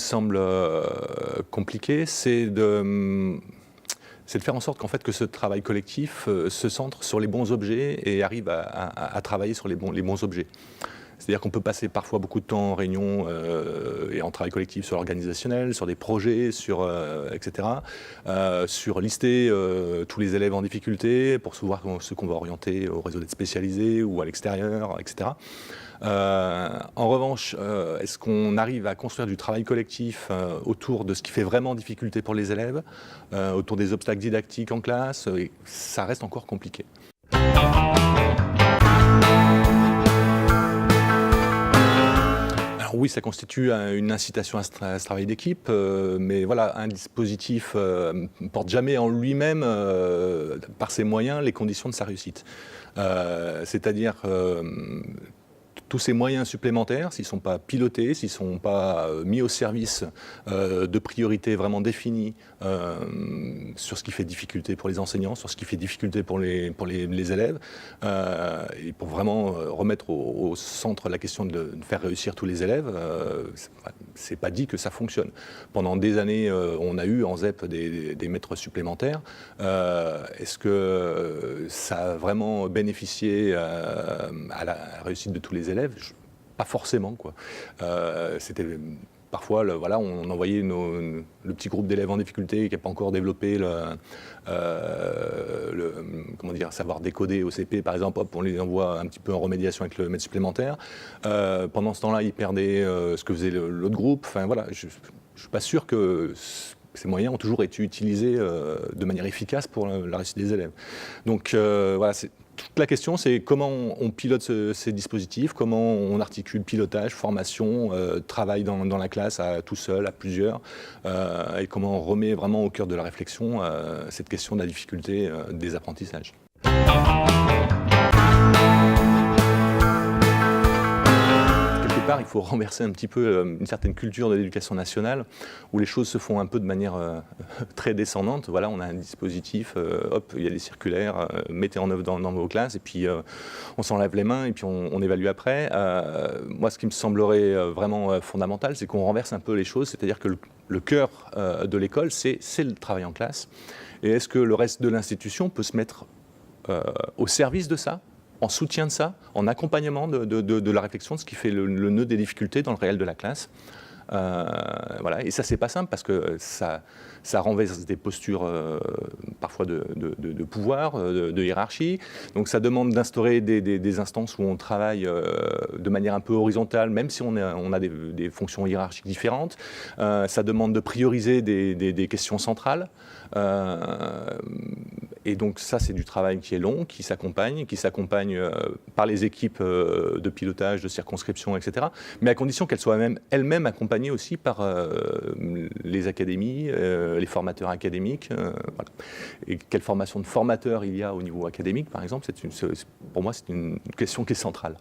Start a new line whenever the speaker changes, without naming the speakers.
semble compliqué, c'est de faire en sorte qu'en fait, que ce travail collectif se centre sur les bons objets et arrive à travailler sur les bons objets. C'est-à-dire qu'on peut passer parfois beaucoup de temps en réunion et en travail collectif sur l'organisationnel, sur des projets, etc. Sur lister tous les élèves en difficulté pour savoir ceux qu'on va orienter au réseau d'aide spécialisée ou à l'extérieur, etc. En revanche, est-ce qu'on arrive à construire du travail collectif autour de ce qui fait vraiment difficulté pour les élèves, autour des obstacles didactiques en classe, et ça reste encore compliqué. Alors oui, ça constitue une incitation à ce travail d'équipe, mais voilà, un dispositif ne porte jamais en lui-même, par ses moyens, les conditions de sa réussite. C'est-à-dire tous ces moyens supplémentaires, s'ils ne sont pas pilotés, s'ils ne sont pas mis au service de priorités vraiment définies sur ce qui fait difficulté pour les enseignants, sur ce qui fait difficulté pour les élèves, et pour vraiment remettre au centre la question de faire réussir tous les élèves, c'est pas dit que ça fonctionne. Pendant des années, on a eu en ZEP des maîtres supplémentaires. Est-ce que ça a vraiment bénéficié à la réussite de tous les élèves? Pas forcément, quoi. C'était parfois, voilà, on envoyait le petit groupe d'élèves en difficulté qui n'a pas encore développé comment dire, savoir décoder au CP, par exemple, hop, on les envoie un petit peu en remédiation avec le maître supplémentaire. Pendant ce temps-là, ils perdaient ce que faisait l'autre groupe. Enfin, voilà, je ne suis pas sûr que ces moyens ont toujours été utilisés de manière efficace pour la réussite des élèves. Donc, voilà, toute la question, c'est comment on pilote ces dispositifs, comment on articule pilotage, formation, travail dans la classe, tout seul, à plusieurs, et comment on remet vraiment au cœur de la réflexion cette question de la difficulté des apprentissages. Il faut renverser un petit peu une certaine culture de l'éducation nationale où les choses se font un peu de manière très descendante. Voilà, on a un dispositif, hop, il y a des circulaires, mettez en œuvre dans vos classes et puis on s'en lave les mains et puis on évalue après. Moi, ce qui me semblerait vraiment fondamental, c'est qu'on renverse un peu les choses, c'est-à-dire que le cœur de l'école, c'est le travail en classe. Et est-ce que le reste de l'institution peut se mettre au service de ça, en soutien de ça, en accompagnement de la réflexion, de ce qui fait le nœud des difficultés dans le réel de la classe. Voilà. Et ça, c'est pas simple parce que ça renverse des postures parfois de pouvoir, de hiérarchie. Donc ça demande d'instaurer des instances où on travaille de manière un peu horizontale, même si on a des fonctions hiérarchiques différentes. Ça demande de prioriser des questions centrales. Et donc ça, c'est du travail qui est long, qui s'accompagne par les équipes de pilotage, de circonscription, etc. Mais à condition qu'elles soient elles-mêmes accompagnées aussi par les académies, les formateurs académiques. Voilà. Et quelle formation de formateurs il y a au niveau académique, par exemple, pour moi, c'est une question qui est centrale.